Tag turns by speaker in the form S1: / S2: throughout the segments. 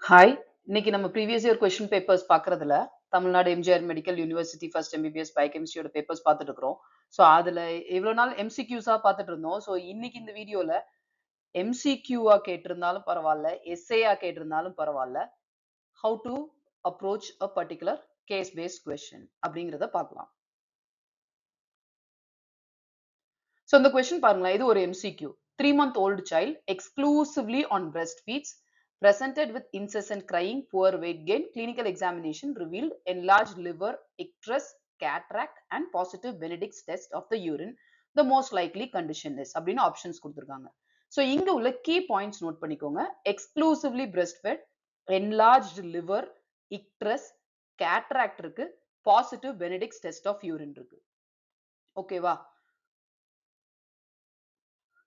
S1: Hi! இன்னைக்கு நம்ம previous year question papers பார்க்கறதுல, Tamil Nadu MGR medical university first MBBS பயோகெமிஸ்ட்ரியோட பேப்பர்ஸ் பார்த்துட்டு இருக்கிறோம். ஸோ, அதுல இவ்வளோ நாள் எம்சிக்யூஸா பார்த்துட்டு இருந்தோம். ஸோ, இன்னைக்கு இந்த வீடியோல எம்சிக்யூவா கேட்டிருந்தாலும் பரவால்ல, எஸ்ஏயா கேட்டிருந்தாலும் பரவால்ல, how to approach a particular case based question அப்படிங்கிறத பார்க்கலாம். ஸோ, இந்த கொஸ்டின் பாருங்களேன். இது ஒரு MCQ. 3-month-old child exclusively on breastfeeds presented with incessant crying, poor weight gain, clinical examination revealed enlarged liver, icterus, cataract and positive Benedict's test of the urine. The most likely condition is அப்படின்னு options கொடுத்திருக்காங்க. So இங்க உள்ள key points note பண்ணிக்கோங்க. Exclusively breastfed, enlarged liver, icterus, cataract இருக்கு, positive Benedict's test of urine இருக்கு. ஓகேவா?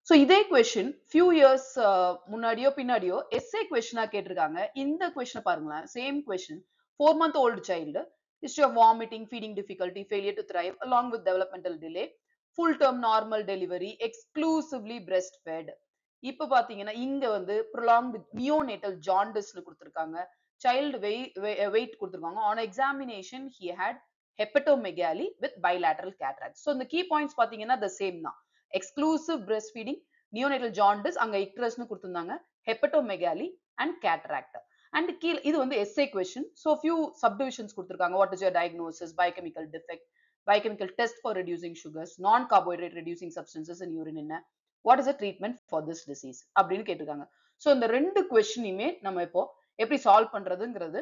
S1: So இதே question few years முன்னாடியோ பின்னாடியோ எஸ்ஏ கொஸ்டினா கேட்டிருக்காங்க. இந்த கொஸ்டின் பாருங்களேன். Same question 4-month-old child, history of vomiting, feeding difficulty, failure to thrive along with developmental delay, full term normal delivery, exclusively breastfed. இப்ப பாத்தீங்கன்னா இங்க வந்து prolonged neonatal jaundice னு கொடுத்திருக்காங்க. child weight கொடுத்திருக்காங்க. on examination he had hepatomegaly with bilateral cataract. so இந்த key points பாத்தீங்கன்னா the same தான். exclusive breastfeeding, neonatal jaundice, அங்க icterus னு கொடுத்திருந்தாங்க, hepatomegaly and cataract. and கீழ இது வந்து essay question. so few subdivisions கொடுத்திருக்காங்க. what is your diagnosis, biochemical defect, biochemical test for reducing sugars, non-carbohydrate reducing substances in urine என்ன, what is the treatment for this disease அப்படின்னு கேட்டிருக்காங்க. so இந்த ரெண்டு கொஸ்டினையுமே நம்ம இப்போ எப்படி சால்வ் பண்றதுங்கிறது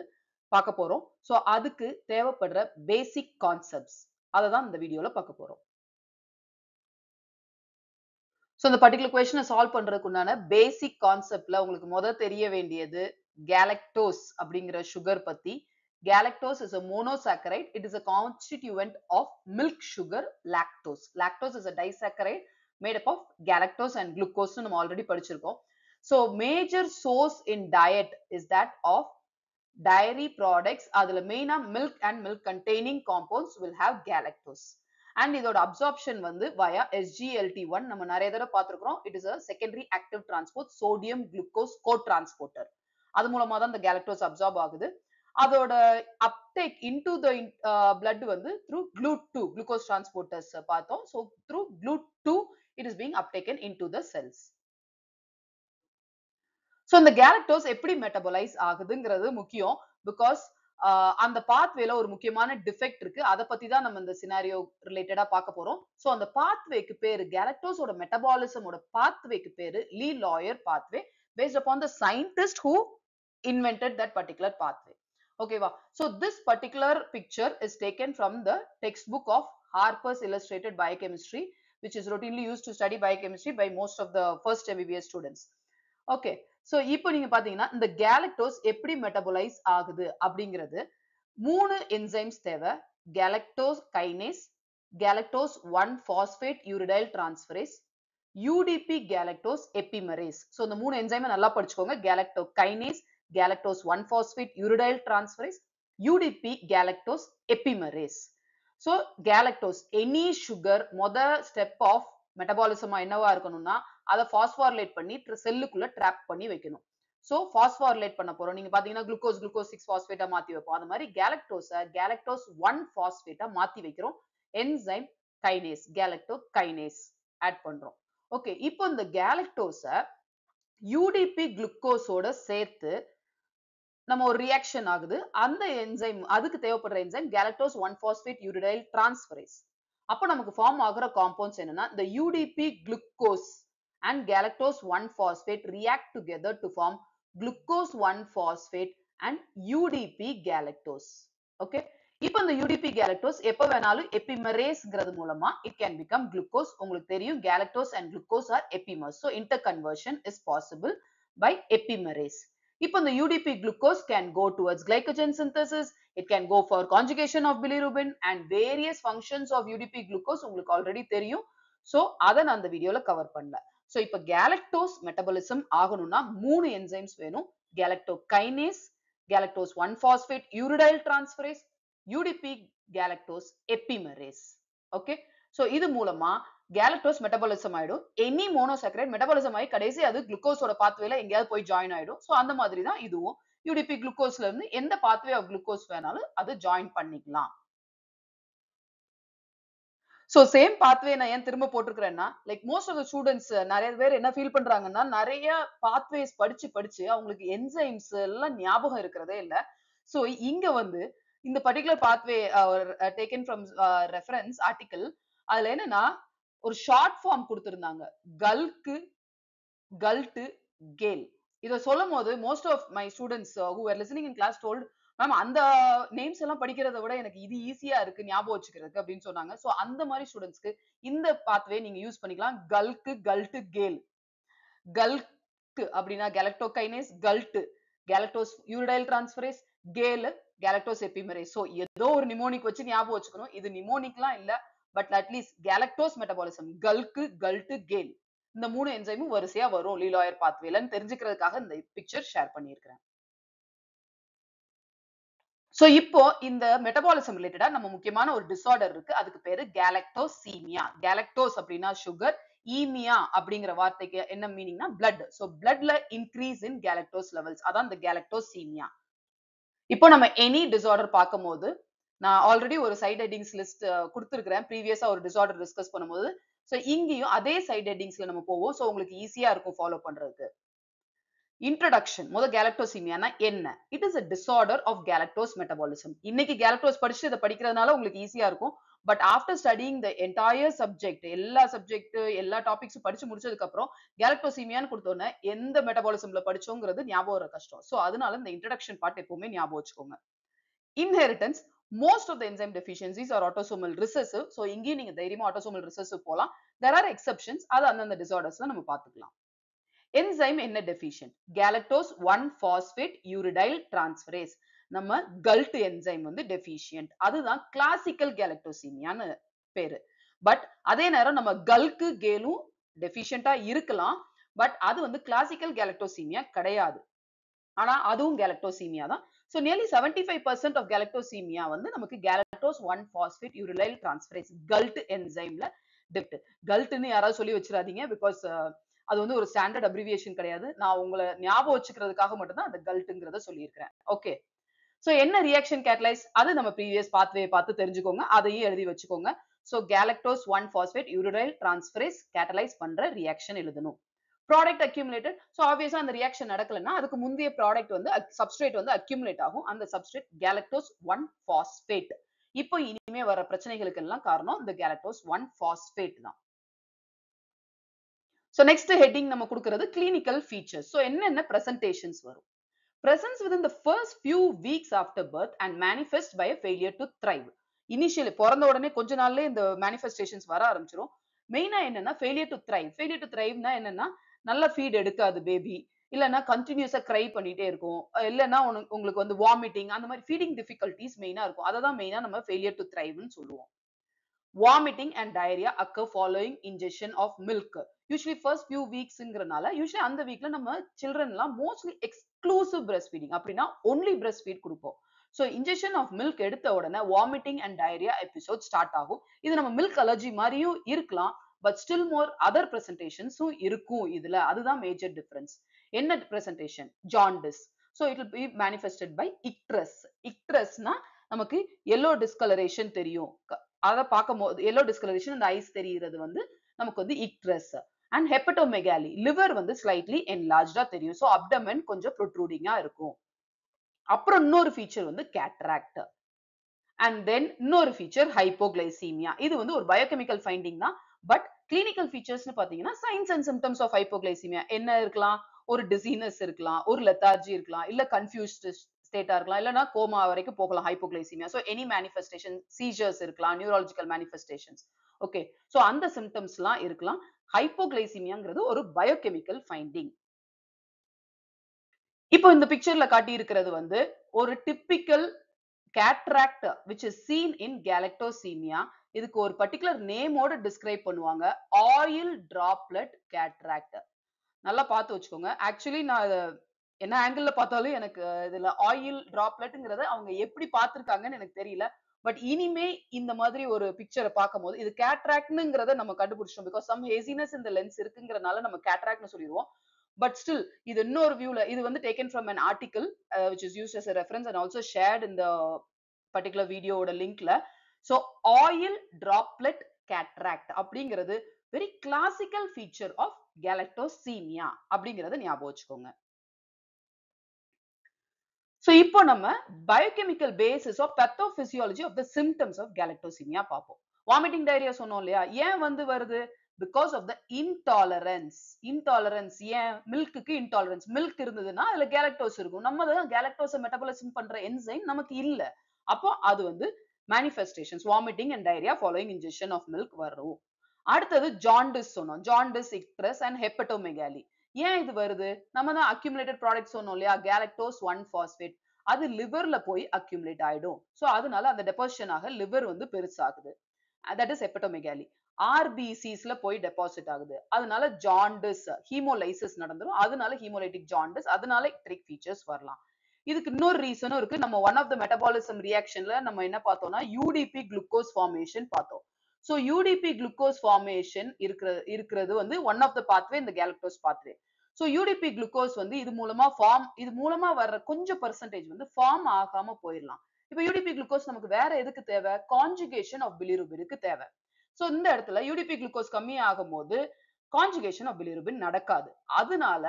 S1: பார்க்க போறோம். so அதுக்கு தேவைப்படுற பேசிக் கான்செப்ட்ஸ் அதை தான் இந்த வீடியோல பார்க்க போறோம். சோ இந்த பர்టిక్యులர் क्वेश्चனை சால்வ் பண்றதுக்கு உண்டான பேசிக் கான்செப்ட்ல உங்களுக்கு முதல்ல தெரிய வேண்டியது galactose அப்படிங்கிற sugar பத்தி. galactose is a monosaccharide. It is a constituent of milk sugar lactose. Lactose is a disaccharide made up of galactose and glucose நம்ம ஆல்ரெடி படிச்சிருக்கோம். so major source in diet is that of dairy products. அதுல மெயினா milk and milk containing compounds will have galactose. and இதோட absorption வந்து via SGLT1 நம்ம நிறைய தடவை பார்த்திருக்கிறோம். it is a secondary active transport sodium glucose co-transporter. அது மூலமா தான் இந்த galactose absorb ஆகுது. அதோட uptake into the blood வந்து through GLUT2 glucose transporters பார்த்தோம். so through GLUT2 it is being uptaken into the cells. so இந்த galactose எப்படி மெட்டபலைஸ் ஆகுதுங்கிறது முக்கியம். because அந்த பாத்வேல ஒரு முக்கியமான டிஃபெக்ட் இருக்கு. அதை பத்தி தான் நம்ம இந்த சினாரியோ ரிலேட்டடா பார்க்க போறோம். சோ அந்த பாத்வேக்கு பேரு galactoseோட மெட்டபாலிசமோட பாத்வேக்கு பேரு Leloir pathway based upon the scientist who invented that particular pathway. ஓகேவா? so this particular picture is taken from the textbook of Harper's Illustrated Biochemistry, which is routinely used to study biochemistry by most of the first MBBS students. okay so இப்போ நீங்க பாத்தீங்கன்னா இந்த galactose எப்படி metabolise ஆகுது அப்படிங்கிறது மூணு enzymes தேவை. galactose kinase, galactose 1-phosphate uridyl transferase, UDP galactose epimerase. so இந்த மூணு என்சைமை நல்லா படிச்சுக்கோங்க. galactose kinase, galactose 1-phosphate uridyl transferase, UDP galactose epimerase. so galactose any sugar மொத ஸ்டெப் ஆஃப் மெட்டபாலிசமா என்னவா இருக்கணும்னா அதை பாஸ்போரிலேட் பண்ணி செல்லுக்குள்ள ட்ராப் பண்ணி வைக்கணும். சோ பாஸ்போரிலேட் பண்ண போறோம். நீங்க பாத்தீங்கன்னா குளுக்கோஸ் 6-பாஸ்பேட்டா மாத்தி வைப்போம். அந்த மாதிரி galactose 1-பாஸ்பேட்டா மாத்தி வைக்கிறோம். என்சைம் கைனேஸ் galactokinase ஆட் பண்றோம். ஓகே இப்போ இந்த galactose UDP குளுக்கோஸோட சேர்த்து நம்ம ஒரு ரியாக்ஷன் ஆகுது. அந்த என்சைம் அதுக்கு தேவைப்படுற enzyme galactose 1-phosphate uridyl transferase. அப்போ நமக்கு ஃபார்ம் ஆகுற காம்பவுண்ட்ஸ் என்னன்னா இந்த UDP glucose and galactose 1-phosphate react together to form glucose 1-phosphate and UDP galactose. okay இப்போ இந்த UDP galactose எப்ப வேணாலும் epimerase மூலமா it can become glucose. உங்களுக்கு தெரியும் galactose and glucose are epimers. so interconversion is possible by epimerase. இப்போ இந்த UDP glucose can go towards glycogen synthesis, it can go for conjugation of bilirubin and various functions of UDP glucose உங்களுக்கு already தெரியும். so அதை நான் அந்த வீடியோல cover பண்ணல. so இப்போ galactose metabolism ஆகணும்னா மூணு என்சைம்ஸ் வேணும். galactokinase, galactose 1-phosphate uridyl transferase, UDP galactose epimerase. okay so இது மூலமா galactose metabolism ஆயிடும். any monosaccharide metabolism ஆகி கடைசி அது குளுக்கோஸோட பாத்வேல எங்கேயாவது போய் ஜாயின் ஆயிடும். so அந்த மாதிரி தான் இதுவும் யூடிபி குளுக்கோஸ்ல இருந்து எந்த பாத்வே ஆஃப் குளுக்கோஸ் வேணாலும் அது ஜாயின் பண்ணிக்கலாம். சோ சேம் பாத்வே நான் ஏன் திரும்ப போட்டிருக்கிறேன்னா, like most of the students நெறைய பேர் என்ன ஃபீல் பண்றாங்கன்னா, நெறைய பாத்வேஸ் படிச்சு படிச்சு அவங்களுக்கு என்சைம்ஸ் எல்லாம் ஞாபகம் இருக்கிறதே இல்ல. சோ இங்க வந்து இந்த particular pathway taken from reference article. அதுல என்னன்னா ஒரு ஷார்ட் ஃபார்ம் குடுத்திருந்தாங்க. கல்க்கு, கல்ட், கேல். இத சொல்லும்போது most of my students who are listening in class told ma'am அந்த நேம்ஸ் எல்லாம் படிக்கிறத விட எனக்கு இது ஈஸியா இருக்கு ஞாபகம் வச்சுக்கிறதுக்கு அப்படின்னு சொன்னாங்க. சோ அந்த மாதிரி ஸ்டூடண்ட்ஸ்க்கு இந்த பாத்வே நீங்க யூஸ் பண்ணிக்கலாம். கல்க்கு, கல்ட், கேல். கல்க் அப்படின்னா கேலக்டோகைனேஸ், cult galactose யூரிடைல் transferase, Khel galactose எபிமெரேஸ். So ஏதோ ஒரு நிமோனிக் வச்சு ஞாபகம் வச்சுக்கணும். இது நிமோனிக்லாம் இல்ல, பட் அட்லீஸ்ட் கேலக்டோஸ் மெட்டபாலிசம் கல்க்கு, கல்ட், கேல் இந்த 3 என்சைமும் வரிசையா வரும் லீலாயர் பாத்வேலன்னு தெரிஞ்சுக்கிறதுக்காக இந்த பிக்சர் ஷேர் பண்ணியிருக்கிறேன். சோ இப்போ இந்த மெட்டபாலிசம் ரிலேட்டடா நம்ம முக்கியமான ஒரு டிசார்டர் இருக்கு. அதுக்கு பேரு கேலக்டோசீமியா. கேலக்டோஸ் அப்படின்னா சுகர், ஈமியா அப்படிங்கிற வார்த்தைக்கு என்ன மீனிங்னா பிளட். சோ பிளட்ல இன்க்ரீஸ் இன் கேலக்டோஸ் லெவல்ஸ். அதான் இந்த கேலக்டோசீமியா. இப்போ நம்ம எனி டிசார்டர் பார்க்கும்போது நான் ஆல்ரெடி ஒரு சைட் ஹெட்டிங்ஸ் லிஸ்ட் கொடுத்திருக்கிறேன். ப்ரீவியஸா ஒரு டிசார்டர் டிஸ்கஸ் பண்ணும்போது. சோ இங்கேயும் அதே சைட் ஹெட்டிங்ஸ்ல நம்ம போவோம். சோ உங்களுக்கு ஈஸியா இருக்கும் ஃபாலோ பண்றதுக்கு. இன்ட்ரோடக்ஷன் முத கேலக்டோசீமியானா என்ன? It is a disorder of galactose metabolism. இன்னைக்கு கேலக்டோஸ் படிச்சு இத படிக்கிறதுனால உங்களுக்கு ஈஸியா இருக்கும். But after studying the entire subject எல்லா டாபிக்ஸும் படிச்சு முடிச்சதுக்கு அப்புறம் கேலக்டோசீமியான்னு கொடுத்தோன்னே எந்த மெட்டபாலிசம்ல படிச்சோங்கிறது ஞாபகம் வர கஷ்டம். சோ அதனால இந்த இன்ட்ரோடக்ஷன் பார்ட் எப்பவுமே ஞாபகம் வச்சுக்கோங்க. Inheritance most of the enzyme deficiencies are autosomal recessive. So இங்கேயும் நீங்க தைரியமா autosomal recessive போலாம். There are exceptions. அது அந்தந்த டிசார்டர்ஸ்ல நம்ம பார்த்துக்கலாம். என்சைம் என்ன deficient? Galactose 1 phosphate uridyl transferase. நம்ம கல்ட் என்சைம் வந்து டெஃபிஷியன்ட். அதுதான் கிளாசிக்கல் கேலக்டோசீமியான்னு பேரு. பட் அதே நேரம் நம்ம கல்க்கு கேலும் டெஃபிஷியன்ட்டா இருக்கலாம். பட் அது வந்து கிளாசிக்கல் கேலக்டோசீமியா கிடையாது. ஆனா அதுவும் கேலக்டோசீமியா தான். So nearly 75% of galactosemia வந்து நமக்கு galactose 1 phosphate uridyl transferase GALT என்சைம்ல டெஃப்ட். GALTன்னு யாராவது சொல்லி வச்சிராதீங்க. பிகாஸ் அது வந்து ஒரு ஸ்டாண்டர்ட் அப்ரிவியேஷன் கிடையாது. நான் உங்களை ஞாபகம் வச்சுக்கிறதுக்காக மட்டும் தான் அந்த GALTங்கிறத சொல்லியிருக்கிறேன். ஓகே. சோ என்ன ரியாக்ஷன் கேட்டலைஸ் அது நம்ம ப்ரீவியஸ் பாத்வே பார்த்து தெரிஞ்சுக்கோங்க. அதையும் எழுதி வச்சுக்கோங்க. So galactose 1 phosphate uridyl transferase catalyse பண்ற ரியாக்ஷன் எழுதணும். Product accumulated. சோ ஆப்வியஸா அந்த ரியாக்ஷன் நடக்கலன்னா அதுக்கு முந்தைய ப்ராடக்ட் வந்து சப்ஸ்ட்ரேட் வந்து அக்யூமுலேட் ஆகும். அந்த சப்ஸ்ட்ரேட் galactose 1 phosphate. இப்போ இனிமே வர பிரச்சனைகளுக்கு எல்லாம் காரணம் இந்த galactose 1 phosphate தான். சோ நெக்ஸ்ட் ஹெட்டிங் நம்ம கொடுக்கிறது கிளினிக்கல் ஃபீச்சர்ஸ். சோ என்னென்ன பிரசன்டேஷன்ஸ் வரும்? Presence within the first few weeks after birth and manifest by a failure to thrive. Initial பிறந்த உடனே கொஞ்ச நாள்லயே இந்த மேனிஃபெஸ்டேஷன்ஸ் வர ஆரம்பிச்சிரும். மெயினா என்னன்னா failure to thrive. Failure to thriveனா என்னன்னா நல்ல ஃபீட் எடுக்காது பேபி. இல்லன்னா கண்டினியூஸா கிரை பண்ணிட்டே இருக்கும். இல்லன்னா உங்களுக்கு வந்து வாமிட்டிங் அந்த மாதிரி ஃபீடிங் டிஃபிகல்டிஸ் மெயினா இருக்கும். அதை தான் மெயினா நம்ம ஃபெயிலியர் டு thriveன்னு சொல்லுவோம். Vomiting and diarrhea occur following ingestion of milk. Usually first few weeks ங்கறனால usually அந்த வீக்ல நம்ம childrenலாம் mostly exclusive breastfeeding அப்படின்னா only breastfeed கொடுப்போம். So ingestion of milk எடுத்த உடனே vomiting and diarrhea episode start ஆகும். இது நம்ம milk allergy மாதிரியும் இருக்கலாம். But still more other presentations-உம் இருக்கும் இதுல. அதுதான் major difference. என்ன presentation? Jaundice. So it will be manifested by icterus. Icterusனா நமக்கு yellow discoloration தெரியும். அத பாக்கும்போது yellow discoloration அந்த ஐஸ் தெரியிறது வந்து நமக்கு வந்து icterus. And hepatomegaly. liver வந்து slightly enlarged தெரியும். So abdomen கொஞ்சம் protruding-ஆ இருக்கும். அப்புறம் இன்னொரு ஃபீச்சர் வந்து cataract. And then இன்னொரு ஃபீச்சர் hypoglycemia. இது வந்து ஒரு biochemical finding தான். பட் கிளினிக்கல் ஃபீச்சர்ஸ்னு பாத்தீங்கன்னா signs and symptoms of hypoglycemia என்ன இருக்கலாம்? ஒரு dizziness இருக்கலாம், ஒரு lethargy இருக்கலாம், இல்ல confused ஸ்டேட்டா இருக்கலாம், இல்லனா கோமா வரைக்கும் போகலாம் hypoglycemia. So any manifestation, seizures இருக்கலாம், neurological manifestations. Okay. So அந்த symptomsலாம் இருக்கலாம். hypoglycemiaங்கிறது ஒரு biochemical finding. இப்போ இந்த பிக்சர்ல காட்டி இருக்கிறது வந்து ஒரு typical cataract which is seen in galactosemia. இதுக்கு ஒரு பர்టిక్యులர் நேமோட டிஸ்கிரைப் பண்ணுவாங்க. oil droplet cataract. நல்லா பார்த்து வச்சுக்கோங்க. ஆக்சுவலி நான் என்ன ஆங்கிள் பார்த்தாலும் எனக்கு இதுல ஆயில் டிராப்லெட்ங்கிறத அவங்க எப்படி பார்த்திருக்காங்கன்னு எனக்கு தெரியல. பட் இனிமே இந்த மாதிரி ஒரு பிக்சரை பார்க்கும்போது இது கேட்ராக்ட்ங்கிறத நம்ம கண்டுபிடிச்சிட்டோம். பிகாஸ் சம் ஹேசினஸ் இந்த லென்ஸ் இருக்குங்கிறனால நம்ம கேட்ராக்ட்னு சொல்லிடுவோம். but still இது இன்னொரு viewல இது வந்து taken from an article which is used as a reference and also shared in the particular video ஓட linkல. So oil droplet cataract அப்படிங்கிறது very classical feature of galactosemia அப்படிங்கறத ஞாபகம் வச்சுக்கோங்க. So இப்போ நம்ம biochemical basis of pathophysiology of the symptoms of galactosemia பார்ப்போம். Vomiting டைரியா சொன்னோம் இல்லையா, ஏன் வந்து வருது? because of the intolerance. ஏன் மில்க்குக்கு இன்டாலரன்ஸ்? மில்க் இருந்ததுன்னா அதுல கேலக்டோஸ் இருக்கும், நம்ம தான் கேலக்டோஸை மெட்டபாலிசம் பண்ற என்சைம் நமக்கு இல்ல, அப்போ அது வந்து manifestations vomiting and diarrhea following ingestion of milk வரும். அடுத்தது ஜாண்டிஸ் சொன்னோம், ஜாண்டிஸ், இக்ட்ரஸ் and hepatomegaly. ஏன் இது வருது? நம்ம தான் accumulated products சொன்னோம் இல்லையா, galactose 1 phosphate, அது லிவர்ல போய் accumulate ஆயிடும். சோ அதனால அந்த டெபாசிஷன் ஆக லிவர் வந்து பெருசாகுது, that is hepatomegaly. RBCs ல போய் டெபாசிட் ஆகுது, அதனால ஜாண்டிஸ், ஹீமோலைசிஸ் நடந்துரும், அதனால ஹீமோலைட்டிக் ஜாண்டிஸ், அதனால இக்ட்ரிக் ஃபீச்சர்ஸ் வரலாம். இதுக்கு இன்னொரு ரீசனும் இருக்கு. நம்ம ஒன் ஆஃப் த மெட்டபாலிசம் ரியாக்ஷன்ல நம்ம என்ன பார்த்தோம்னா UDP குளுக்கோஸ் ஃபார்மேஷன் பார்த்தோம். சோ UDP குளுக்கோஸ் ஃபார்மேஷன் இருக்கிறது வந்து ஒன் ஆஃப் த பாத்வே இந்த galactose pathway. So UDP glucose வந்து இது மூலமா வர்ற கொஞ்சம் பெர்சன்டேஜ் வந்து ஃபார்ம் ஆகாம போயிடலாம். இப்போ UDP குளுக்கோஸ் நமக்கு வேற எதுக்கு தேவை? கான்ஜுகேஷன் ஆஃப் பிலிருபினுக்கு தேவை. சோ இந்த இடத்துல UDP குளுக்கோஸ் கம்மி ஆகும்போது கான்ஜுகேஷன் ஆஃப் பிலிருபின் நடக்காது, அதனால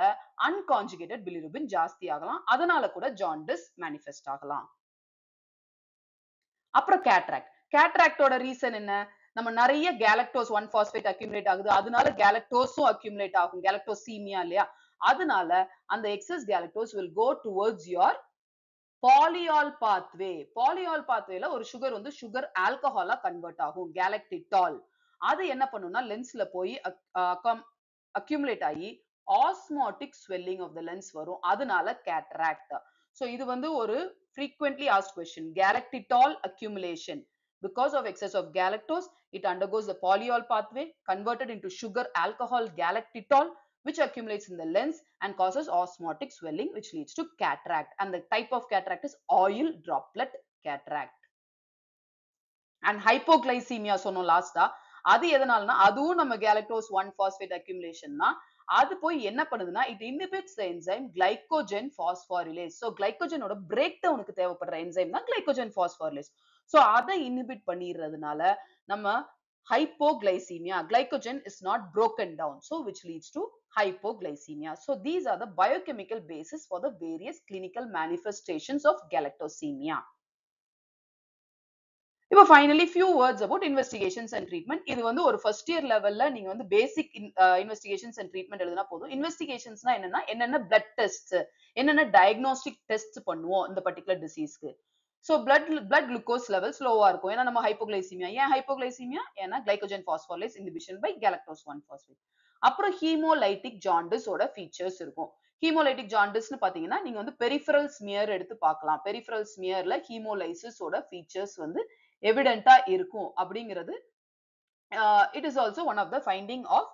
S1: அன்கான்ஜுகேட்டட் பிலிருபின் ஜாஸ்தி ஆகலாம், அதனால கூட ஜாண்டிஸ் மேனிஃபெஸ்ட் ஆகலாம். அப்புறம் கேட்ராக்ட். கேட்ராக்டோட ரீசன் என்ன? நம்ம நிறைய கேலக்டோஸ் 1 பாஸ்பேட் அக்யூமுலேட் ஆகுது, அதனால கேலக்டோஸும் அக்யூமுலேட் ஆகும், கேலக்டோசீமியா இல்லையா, அதனால அந்த excess galactose will go towards your polyol pathway. polyol pathwayல ஒரு சுகர் வந்து சுகர் ஆல்கஹாலா கன்வெர்ட் ஆகும், கேலக்டிடால். அது என்ன பண்ணும்னா லென்ஸ்ல போய் அக்யூமுலேட் ஆகி osmotic swelling of the lens வரும், அதனால கேட்ராக்ட். சோ இது வந்து ஒரு frequently asked question. Galactitol accumulation. Because of excess of galactose, it undergoes the polyol pathway, converted into sugar alcohol galactitol, which accumulates in the lens and causes osmotic swelling, which leads to cataract. And the type of cataract is oil droplet cataract. And hypoglycemia சொன்னோம் லாஸ்டா, அது எதனாலனா அதுவும் நம்ம galactose 1 phosphate accumulation தான். அது போய் என்ன பண்ணுதுன்னா it inhibits the enzyme glycogen phosphorylase. so glycogenோட break downக்கு தேவைப்படுற enzyme தான் glycogen phosphorylase. so அதை inhibit பண்ணிறதுனால நம்ம hypoglycemia, glycogen is not broken down, so which leads to hypoglycemia. so these are the biochemical basis for the various clinical manifestations of galactosemia. இப்போ finally few words about investigations and treatment. இது வந்து ஒரு first year levelல நீங்க வந்து basic investigations and treatment எழுதுனா போதும். investigationsனா என்னன்னா என்னென்ன blood tests, என்னென்ன diagnostic tests பண்ணுவோம் இந்த particular diseaseக்கு. so blood glucose levels low-ஆ இருக்கும், ஏன்னா நம்ம hypoglycemia. ஏன் hypoglycemia? ஏன்னா glycogen phosphorylase inhibition by galactose 1 phosphate. அப்புறம் hemolytic jaundice ஓட features இருக்கும். hemolytic jaundice னு பாத்தீங்கன்னா நீங்க வந்து peripheral smear எடுத்து பார்க்கலாம். peripheral smearல hemolysis ஓட features வந்து evident ஆ இருக்கும் அப்படிங்கிறது it is also one of the finding of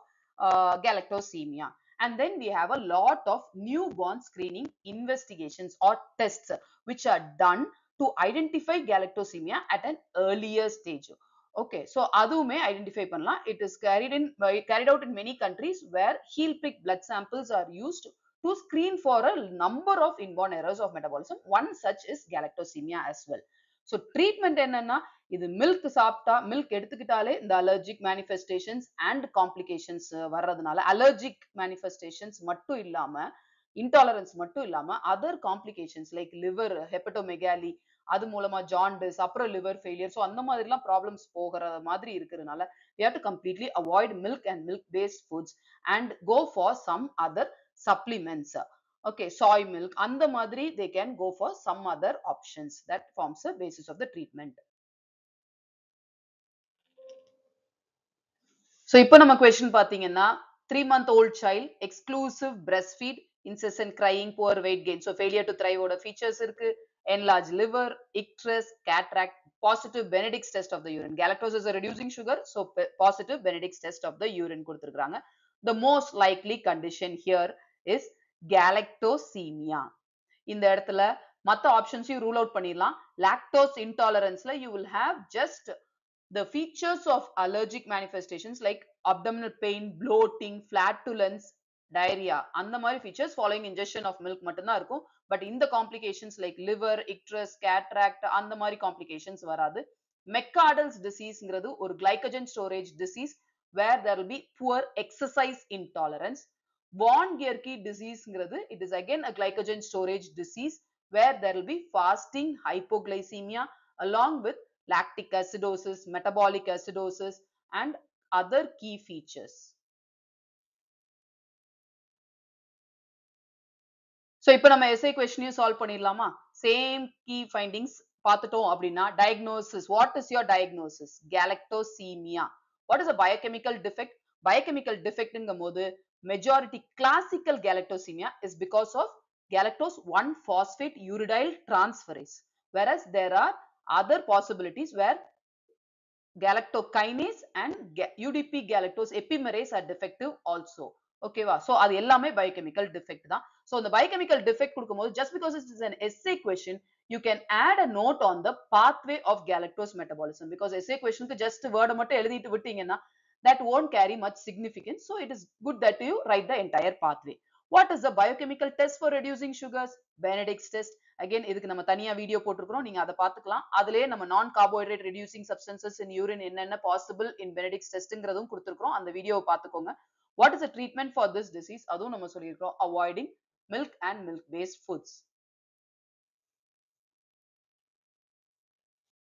S1: galactosemia. And then we have a lot of newborn screening investigations or tests which are done to identify galactosemia at an earlier stage. okay, so அதுவுமே identify பண்ணலாம். it is carried out in many countries where heel prick blood samples are used to screen for a number of inborn errors of metabolism. one such is galactosemia as well. so treatment என்னன்னா இது milk சாப்பிட்டா, milk எடுத்துக்கிட்டாலே இந்த allergic manifestations and complications வர்றதுனால allergic manifestations மட்டும் இல்லாம intolerance மட்டும் இல்லாம other complications like liver hepatomegaly, அது மூலமா jaundice, அப்புறம் liver failure, so அந்த மாதிரிலாம் problems போகிற மாதிரி இருக்கிறதுனால we have to completely avoid milk and milk based foods and go for some other supplements. okay, soy milk, அந்த மாதிரி they can go for some other options. that forms the basis of the treatment. so இப்போ நம்ம question பாத்தீங்கன்னா 3-month-old child, exclusive breastfeed, incessant crying, poor weight gain. so failure to thrive ஓட features இருக்கு, enlarged liver, icterus, cataract, positive Benedict's test of the urine. galactose is a reducing sugar, so positive Benedict's test of the urine கொடுத்திருக்காங்க. the most likely condition here is galactosemia. இந்த இடத்துல மத்த ஆப்ஷன்ஸையும் rule out பண்ணிடலாம். lactose intoleranceல you will have just the features of allergic manifestations like abdominal pain, bloating, flatulence, diarrhea அந்த மாதிரி features following ingestion of milk மட்டும்தான் இருக்கும். But இந்த complications like liver, icterus, cataract அந்த மாதிரி complications வராது. மெக்கார்டல்ஸ் டிசீஸ்ங்கிறது ஒரு glycogen storage disease where there will be poor exercise intolerance. Van கியர்கி டிசீஸ்ங்கிறது it is again a glycogen storage disease where there will be fasting hypoglycemia along with lactic acidosis, metabolic acidosis and other key features. So இப்போ நம்ம essay question solve பண்ணிடலாமா? Same key findings பார்த்துட்டோம் அப்படின்னா diagnosis. What is your diagnosis? Galactosemia. What is a biochemical defect? Biochemical defect ங்கும்போது majority classical galactosemia is because of galactose 1 phosphate uridyl transferase. Whereas there are other possibilities where galactokinase and UDP galactose epimerase are defective also. ஓகேவா? so அது எல்லாமே biochemical defect தான். so இந்த biochemical defect கொடுக்கும்போது just because it is an essay question you can add a note on the pathway of galactose metabolism because essay question க்கு just word மட்டும் எழுதிட்டு விட்டீங்கன்னா that won't carry much significance. So it is good that you write the entire pathway. What is the biochemical test for reducing sugars? Benedict's test. Again இதுக்கு நம்ம தனியா video போட்டிருக்கிறோம், நீங்க அதை பார்த்துக்கலாம். அதிலே நம்ம non carbohydrate reducing substances in urine என்னென்ன possible in Benedict's testங்கிறதும் கொடுத்திருக்கிறோம். அந்த வீடியோவை பார்த்துக்கோங்க. What is the treatment for this disease? அதுவும் நம்ம சொல்லியிருக்கிறோம். Avoiding milk and milk based foods.